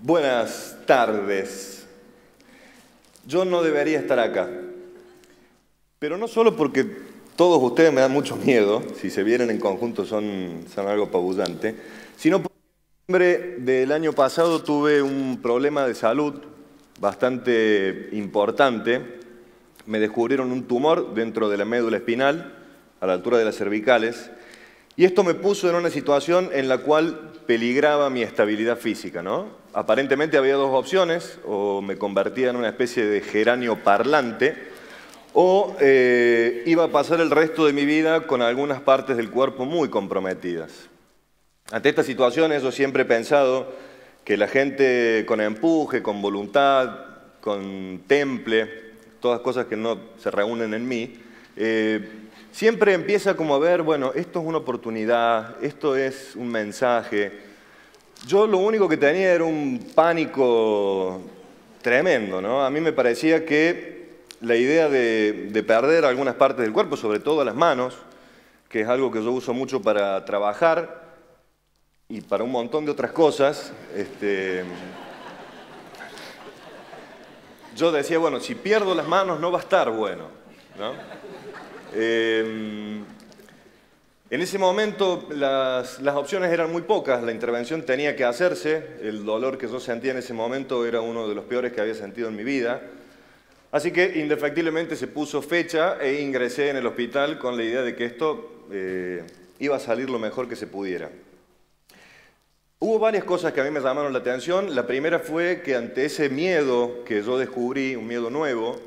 Buenas tardes. Yo no debería estar acá, pero no solo porque todos ustedes me dan mucho miedo, si se vienen en conjunto son algo apabullante, sino porque en noviembre del año pasado tuve un problema de salud bastante importante. Me descubrieron un tumor dentro de la médula espinal, a la altura de las cervicales, y esto me puso en una situación en la cual peligraba mi estabilidad física, ¿no? Aparentemente había dos opciones: o me convertía en una especie de geranio parlante, o iba a pasar el resto de mi vida con algunas partes del cuerpo muy comprometidas. Ante estas situaciones yo siempre he pensado que la gente con empuje, con voluntad, con temple, todas cosas que no se reúnen en mí, siempre empieza como a ver, bueno, esto es una oportunidad, esto es un mensaje. Yo lo único que tenía era un pánico tremendo, ¿no? A mí me parecía que la idea de perder algunas partes del cuerpo, sobre todo las manos, que es algo que yo uso mucho para trabajar y para un montón de otras cosas, yo decía, bueno, si pierdo las manos no va a estar bueno, ¿no? En ese momento las opciones eran muy pocas, la intervención tenía que hacerse, el dolor que yo sentía en ese momento era uno de los peores que había sentido en mi vida, así que indefectiblemente se puso fecha e ingresé en el hospital con la idea de que esto iba a salir lo mejor que se pudiera. Hubo varias cosas que a mí me llamaron la atención. La primera fue que ante ese miedo que yo descubrí, un miedo nuevo,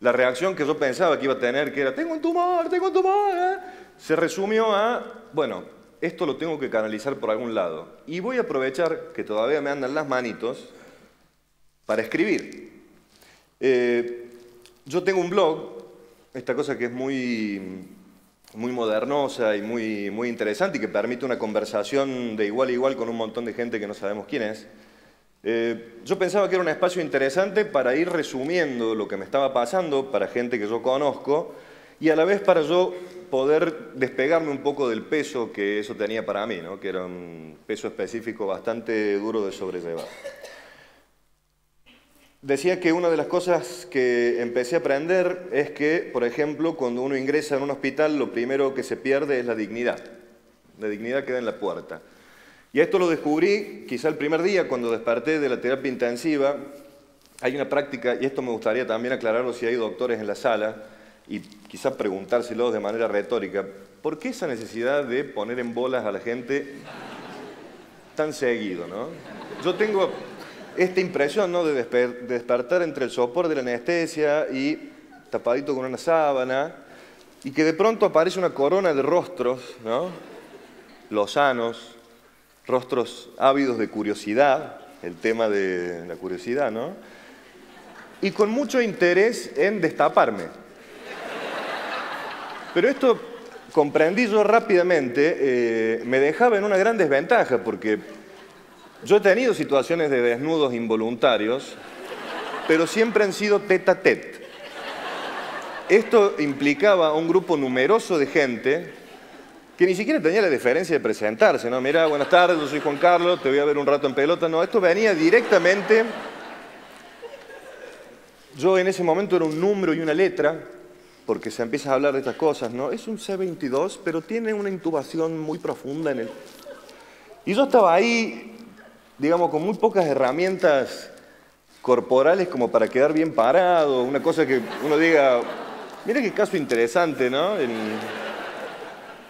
la reacción que yo pensaba que iba a tener, que era, tengo un tumor, se resumió a, bueno, esto lo tengo que canalizar por algún lado. Y voy a aprovechar que todavía me andan las manitos para escribir. Yo tengo un blog, esta cosa que es muy modernosa y muy interesante y que permite una conversación de igual a igual con un montón de gente que no sabemos quién es. Yo pensaba que era un espacio interesante para ir resumiendo lo que me estaba pasando para gente que yo conozco y a la vez para yo poder despegarme un poco del peso que eso tenía para mí, ¿no? Que era un peso específico bastante duro de sobrellevar. Decía que una de las cosas que empecé a aprender es que, por ejemplo, cuando uno ingresa en un hospital, lo primero que se pierde es la dignidad. La dignidad queda en la puerta. Y esto lo descubrí quizá el primer día cuando desperté de la terapia intensiva. Hay una práctica, y esto me gustaría también aclararlo si hay doctores en la sala, y quizá preguntárselos de manera retórica, ¿por qué esa necesidad de poner en bolas a la gente tan seguido, ¿no? Yo tengo esta impresión, ¿no?, de despertar entre el sopor de la anestesia y tapadito con una sábana, y que de pronto aparece una corona de rostros, ¿no?, lozanos, rostros ávidos de curiosidad, el tema de la curiosidad, ¿no?, y con mucho interés en destaparme. Pero esto, comprendí yo rápidamente, me dejaba en una gran desventaja, porque yo he tenido situaciones de desnudos involuntarios, pero siempre han sido tête à tête. Esto implicaba un grupo numeroso de gente que ni siquiera tenía la deferencia de presentarse, ¿no? Mira, buenas tardes, yo soy Juan Carlos, te voy a ver un rato en pelota. No, esto venía directamente. Yo en ese momento era un número y una letra, porque se empieza a hablar de estas cosas, ¿no? Es un C22, pero tiene una intubación muy profunda en el... Y yo estaba ahí, digamos, con muy pocas herramientas corporales como para quedar bien parado, una cosa que uno diga, mira qué caso interesante, ¿no?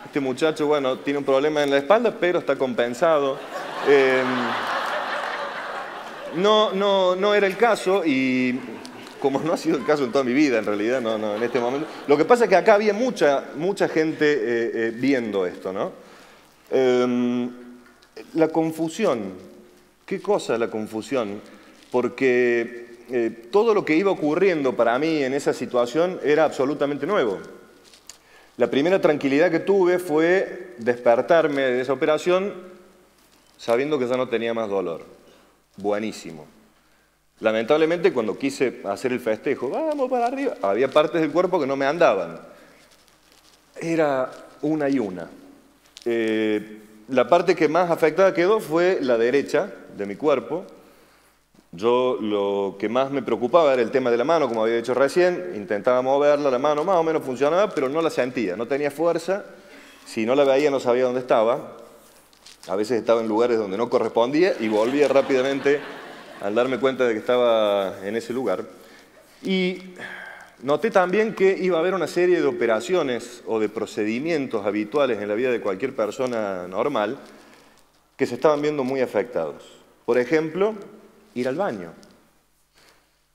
Este muchacho, bueno, tiene un problema en la espalda, pero está compensado. No era el caso, y como no ha sido el caso en toda mi vida, en realidad, no, en este momento. Lo que pasa es que acá había mucha gente viendo esto, ¿no? La confusión. ¿Qué cosa la confusión? Porque todo lo que iba ocurriendo para mí en esa situación era absolutamente nuevo. La primera tranquilidad que tuve fue despertarme de esa operación sabiendo que ya no tenía más dolor. Buenísimo. Lamentablemente, cuando quise hacer el festejo, vamos para arriba, había partes del cuerpo que no me andaban. Era una y una. La parte que más afectada quedó fue la derecha, de mi cuerpo. Yo lo que más me preocupaba era el tema de la mano, como había dicho recién. Intentaba moverla, la mano más o menos funcionaba, pero no la sentía, no tenía fuerza. Si no la veía no sabía dónde estaba. A veces estaba en lugares donde no correspondía y volvía rápidamente al darme cuenta de que estaba en ese lugar. Y noté también que iba a haber una serie de operaciones o de procedimientos habituales en la vida de cualquier persona normal que se estaban viendo muy afectados. Por ejemplo, ir al baño.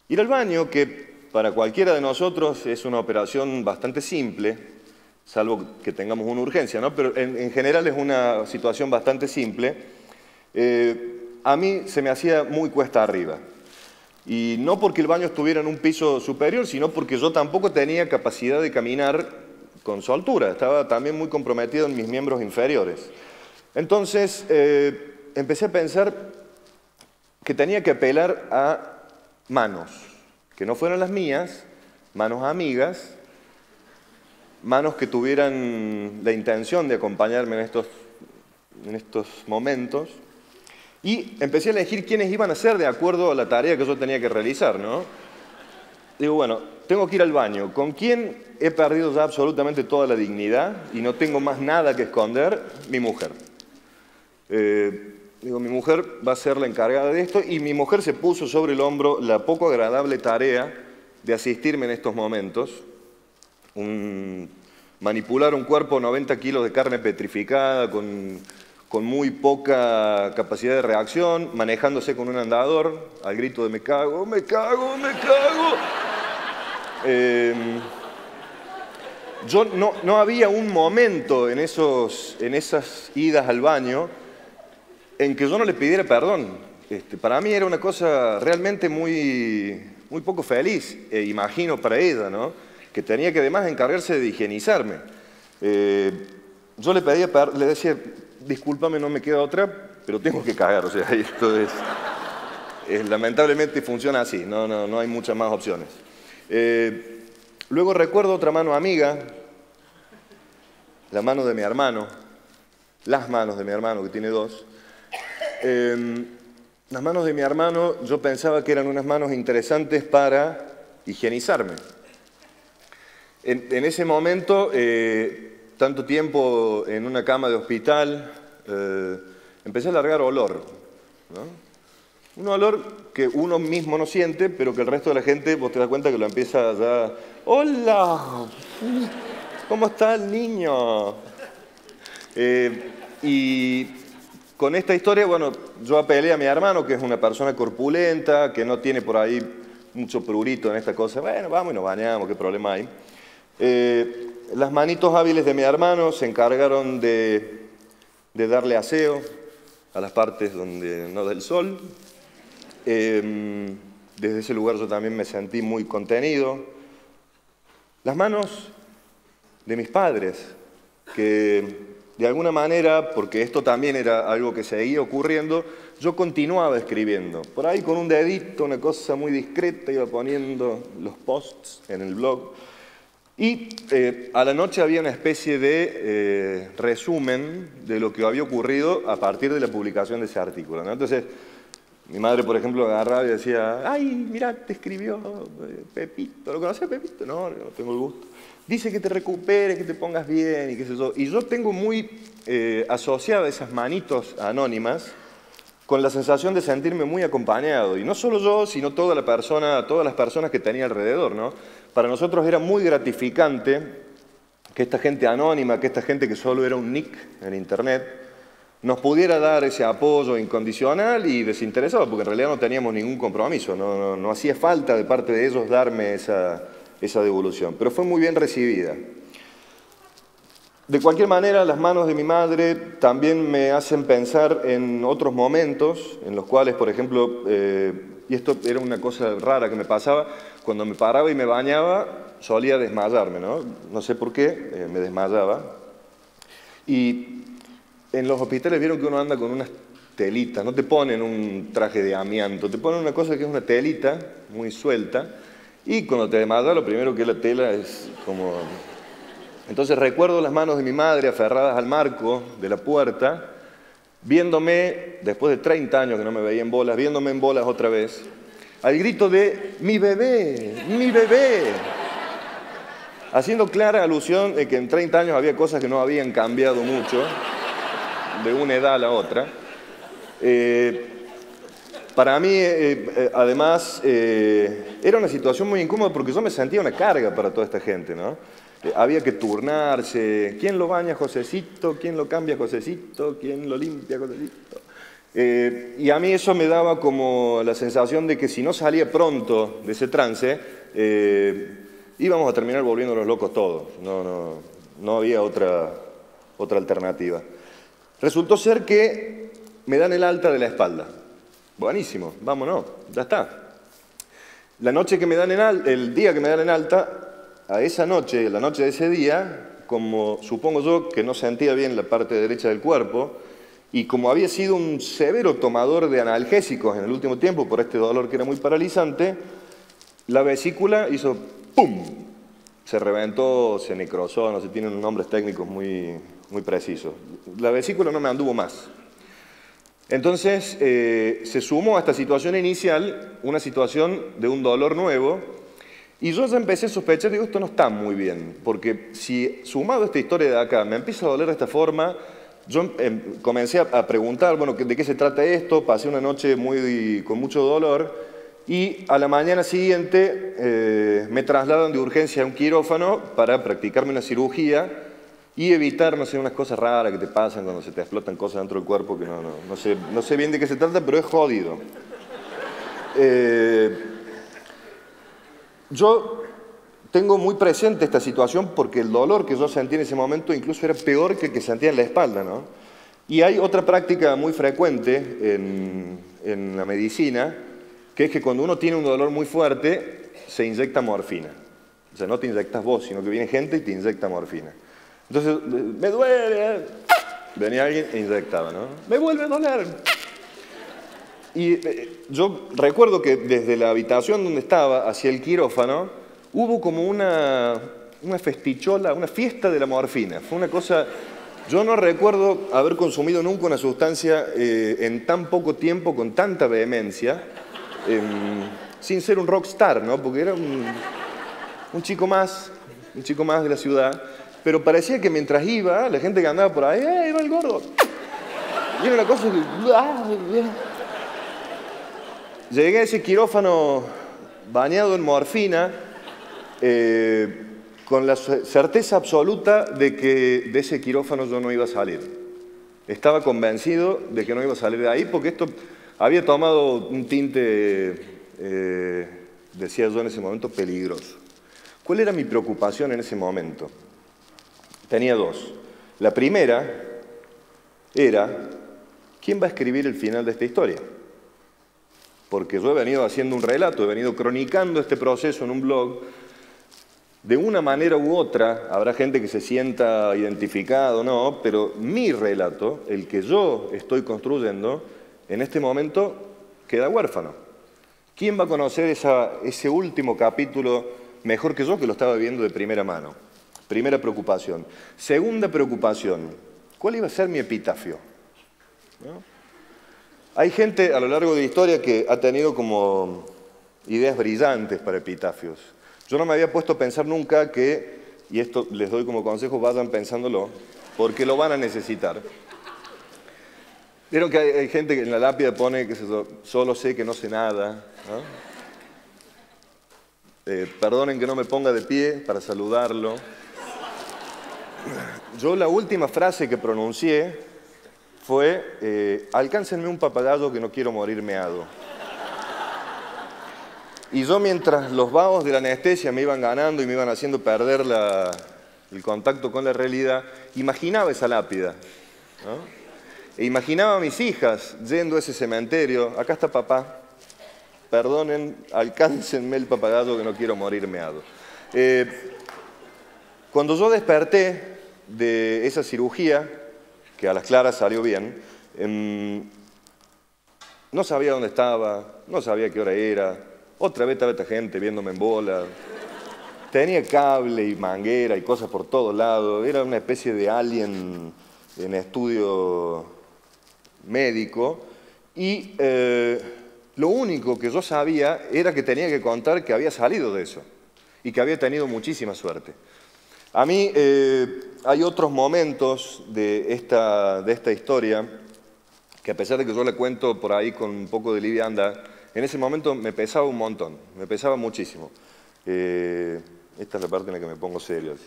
Ir al baño, que para cualquiera de nosotros es una operación bastante simple, salvo que tengamos una urgencia, ¿no? Pero en general es una situación bastante simple. A mí se me hacía muy cuesta arriba. Y no porque el baño estuviera en un piso superior, sino porque yo tampoco tenía capacidad de caminar con soltura. Estaba también muy comprometido en mis miembros inferiores. Entonces, empecé a pensar que tenía que apelar a manos, que no fueran las mías, manos amigas, manos que tuvieran la intención de acompañarme en estos momentos. Y empecé a elegir quiénes iban a ser de acuerdo a la tarea que yo tenía que realizar, ¿no? Digo, bueno, tengo que ir al baño. ¿Con quién he perdido ya absolutamente toda la dignidad y no tengo más nada que esconder? Mi mujer. Digo, mi mujer va a ser la encargada de esto y mi mujer se puso sobre el hombro la poco agradable tarea de asistirme en estos momentos. Manipular un cuerpo 90 kilos de carne petrificada con muy poca capacidad de reacción, manejándose con un andador, al grito de me cago, me cago, me cago. Yo no había un momento en esas idas al baño en que yo no le pidiera perdón. Para mí era una cosa realmente muy poco feliz, imagino para ella, ¿no? Que tenía que además encargarse de higienizarme. Yo le decía, discúlpame, no me queda otra, pero tengo que cagar, o sea, esto lamentablemente funciona así, no hay muchas más opciones. Luego recuerdo otra mano amiga, la mano de mi hermano, las manos de mi hermano, que tiene dos. Las manos de mi hermano, yo pensaba que eran unas manos interesantes para higienizarme. En ese momento, tanto tiempo en una cama de hospital, empecé a largar olor, ¿no? Un olor que uno mismo no siente, pero que el resto de la gente, vos te das cuenta que lo empieza ya... ¡Hola! ¿Cómo está el niño? Y con esta historia, bueno, yo apelé a mi hermano, que es una persona corpulenta, que no tiene por ahí mucho prurito en esta cosa. Bueno, vamos y nos bañamos, ¿qué problema hay? Las manitos hábiles de mi hermano se encargaron de darle aseo a las partes donde no da el sol. Desde ese lugar yo también me sentí muy contenido. Las manos de mis padres, que de alguna manera, porque esto también era algo que seguía ocurriendo, yo continuaba escribiendo. Por ahí con un dedito, una cosa muy discreta, iba poniendo los posts en el blog. Y a la noche había una especie de resumen de lo que había ocurrido a partir de la publicación de ese artículo, ¿no? Entonces, mi madre, por ejemplo, agarraba y decía, ¡ay, mirá, te escribió Pepito! ¿Lo conocés, Pepito? No, no tengo el gusto. Dice que te recuperes, que te pongas bien y qué sé yo. Y yo tengo muy asociada esas manitos anónimas con la sensación de sentirme muy acompañado. Y no solo yo, sino todas las personas que tenía alrededor, ¿no? Para nosotros era muy gratificante que esta gente anónima, que esta gente que solo era un nick en Internet, nos pudiera dar ese apoyo incondicional y desinteresado, porque en realidad no teníamos ningún compromiso, no hacía falta de parte de ellos darme esa devolución, pero fue muy bien recibida. De cualquier manera, las manos de mi madre también me hacen pensar en otros momentos en los cuales, por ejemplo, y esto era una cosa rara que me pasaba, cuando me paraba y me bañaba solía desmayarme, ¿no? No sé por qué, me desmayaba. Y en los hospitales vieron que uno anda con unas telitas, no te ponen un traje de amianto, te ponen una cosa que es una telita muy suelta, y cuando te desmayas lo primero que es la tela es como... Entonces recuerdo las manos de mi madre aferradas al marco de la puerta viéndome, después de 30 años que no me veía en bolas, viéndome en bolas otra vez, al grito de ¡mi bebé! ¡Mi bebé! Haciendo clara alusión de que en 30 años había cosas que no habían cambiado mucho, de una edad a la otra. Para mí, además, era una situación muy incómoda porque yo me sentía una carga para toda esta gente, ¿no? Había que turnarse. ¿Quién lo baña, Josecito? ¿Quién lo cambia, Josecito? ¿Quién lo limpia, Josecito? Y a mí eso me daba como la sensación de que si no salía pronto de ese trance, íbamos a terminar volviéndonos locos todos. No había otra alternativa. Resultó ser que me dan el alta de la espalda. Buenísimo, vámonos, ya está. La noche que me dan el día que me dan en alta, a esa noche, la noche de ese día, como supongo yo que no sentía bien la parte derecha del cuerpo, y como había sido un severo tomador de analgésicos en el último tiempo por este dolor que era muy paralizante, la vesícula hizo ¡pum! Se reventó, se necrosó, no sé, tienen unos nombres técnicos muy precisos. La vesícula no me anduvo más. Entonces, se sumó a esta situación inicial una situación de un dolor nuevo, y yo ya empecé a sospechar, digo, esto no está muy bien, porque si sumado a esta historia de acá me empieza a doler de esta forma, yo comencé a preguntar, bueno, ¿de qué se trata esto? Pasé una noche con mucho dolor, y a la mañana siguiente me trasladan de urgencia a un quirófano para practicarme una cirugía y evitar, no sé, unas cosas raras que te pasan cuando se te explotan cosas dentro del cuerpo que no sé bien de qué se trata, pero es jodido. Yo tengo muy presente esta situación porque el dolor que yo sentí en ese momento incluso era peor que el que sentía en la espalda, ¿no? Y hay otra práctica muy frecuente en la medicina, que es que cuando uno tiene un dolor muy fuerte, se inyecta morfina. O sea, no te inyectas vos, sino que viene gente y te inyecta morfina. Entonces, me duele. Venía alguien e inyectaba, ¿no? Me vuelve a doler. Y yo recuerdo que desde la habitación donde estaba hacia el quirófano, hubo como una festichola, una fiesta de la morfina. Fue una cosa... Yo no recuerdo haber consumido nunca una sustancia en tan poco tiempo, con tanta vehemencia, sin ser un rockstar, ¿no? Porque era un chico más de la ciudad. Pero parecía que mientras iba, la gente que andaba por ahí, iba el gordo. Y era una cosa que... Llegué a ese quirófano bañado en morfina, con la certeza absoluta de que de ese quirófano yo no iba a salir. Estaba convencido de que no iba a salir de ahí porque esto había tomado un tinte, decía yo en ese momento, peligroso. ¿Cuál era mi preocupación en ese momento? Tenía dos. La primera era, ¿quién va a escribir el final de esta historia? Porque yo he venido haciendo un relato, he venido cronicando este proceso en un blog. De una manera u otra, habrá gente que se sienta identificado, no, pero mi relato, el que yo estoy construyendo, en este momento queda huérfano. ¿Quién va a conocer ese último capítulo mejor que yo, que lo estaba viviendo de primera mano? Primera preocupación. Segunda preocupación, ¿cuál iba a ser mi epitafio? ¿No? Hay gente a lo largo de la historia que ha tenido como ideas brillantes para epitafios. Yo no me había puesto a pensar nunca que, y esto les doy como consejo, vayan pensándolo, porque lo van a necesitar. Vieron que hay gente que en la lápida pone, que solo sé que no sé nada, ¿no? Perdonen que no me ponga de pie para saludarlo. Yo la última frase que pronuncié fue, alcáncenme un papagayo que no quiero morir meado. Y yo, mientras los vagos de la anestesia me iban ganando y me iban haciendo perder el contacto con la realidad, imaginaba esa lápida, ¿no? E imaginaba a mis hijas yendo a ese cementerio. Acá está papá, perdonen, alcáncenme el papagayo que no quiero morir meado. Cuando yo desperté de esa cirugía, que a las claras salió bien, no sabía dónde estaba, no sabía qué hora era. Otra vez estaba esta gente viéndome en bola. Tenía cable y manguera y cosas por todos lados. Era una especie de alien en estudio médico, y lo único que yo sabía era que tenía que contar que había salido de eso y que había tenido muchísima suerte. A mí hay otros momentos de esta historia que, a pesar de que yo le cuento por ahí con un poco de liviandad, en ese momento me pesaba un montón, me pesaba muchísimo. Esta es la parte en la que me pongo serio. Así.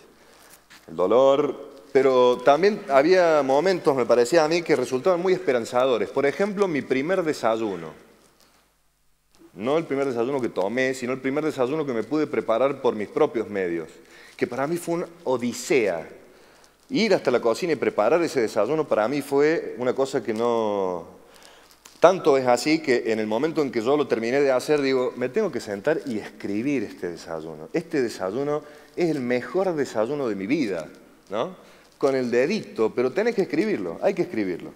El dolor, pero también había momentos, me parecía a mí, que resultaban muy esperanzadores. Por ejemplo, mi primer desayuno. No el primer desayuno que tomé, sino el primer desayuno que me pude preparar por mis propios medios, que para mí fue una odisea. Ir hasta la cocina y preparar ese desayuno para mí fue una cosa que no... Tanto es así que en el momento en que yo lo terminé de hacer, digo, me tengo que sentar y escribir este desayuno. Este desayuno es el mejor desayuno de mi vida, ¿no? Con el dedito, pero tenés que escribirlo, hay que escribirlo.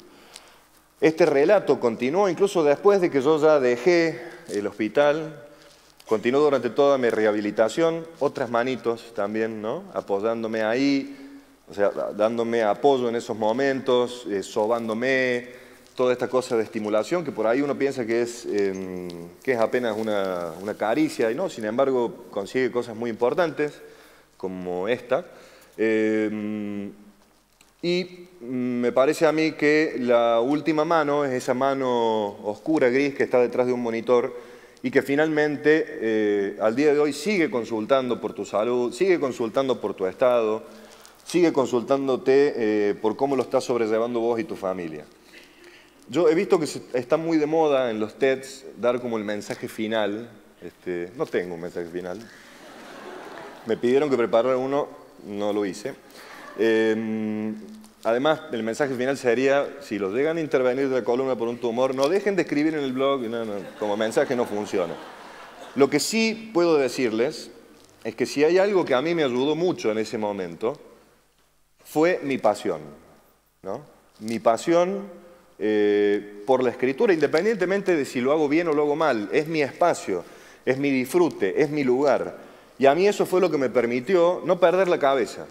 Este relato continuó incluso después de que yo ya dejé el hospital, continuó durante toda mi rehabilitación, otras manitos también, ¿no? Apoyándome ahí, o sea, dándome apoyo en esos momentos, sobándome, toda esta cosa de estimulación que por ahí uno piensa que es apenas una caricia, y no, sin embargo consigue cosas muy importantes, como esta. Y me parece a mí que la última mano es esa mano oscura, gris, que está detrás de un monitor y que finalmente al día de hoy sigue consultando por tu salud, sigue consultando por tu estado, sigue consultándote por cómo lo estás sobrellevando vos y tu familia. Yo he visto que está muy de moda en los TEDs dar como el mensaje final. No tengo un mensaje final. Me pidieron que preparara uno, no lo hice. Además, el mensaje final sería, si los llegan a intervenir de la columna por un tumor, no dejen de escribir en el blog, no, como mensaje no funciona. Lo que sí puedo decirles es que si hay algo que a mí me ayudó mucho en ese momento, fue mi pasión, ¿no? Mi pasión por la escritura, independientemente de si lo hago bien o lo hago mal. Es mi espacio, es mi disfrute, es mi lugar. Y a mí eso fue lo que me permitió no perder la cabeza.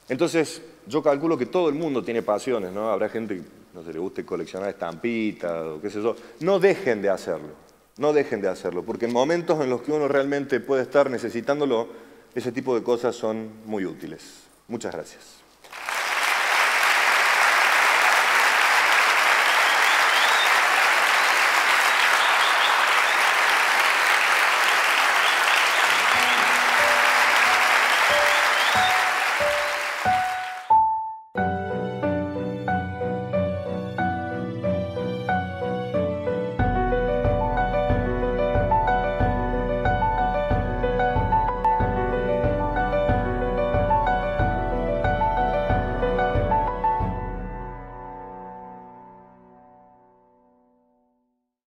Entonces, yo calculo que todo el mundo tiene pasiones, ¿no? Habrá gente que no se le guste coleccionar estampitas o qué sé yo. No dejen de hacerlo, no dejen de hacerlo, porque en momentos en los que uno realmente puede estar necesitándolo, ese tipo de cosas son muy útiles. Muchas gracias.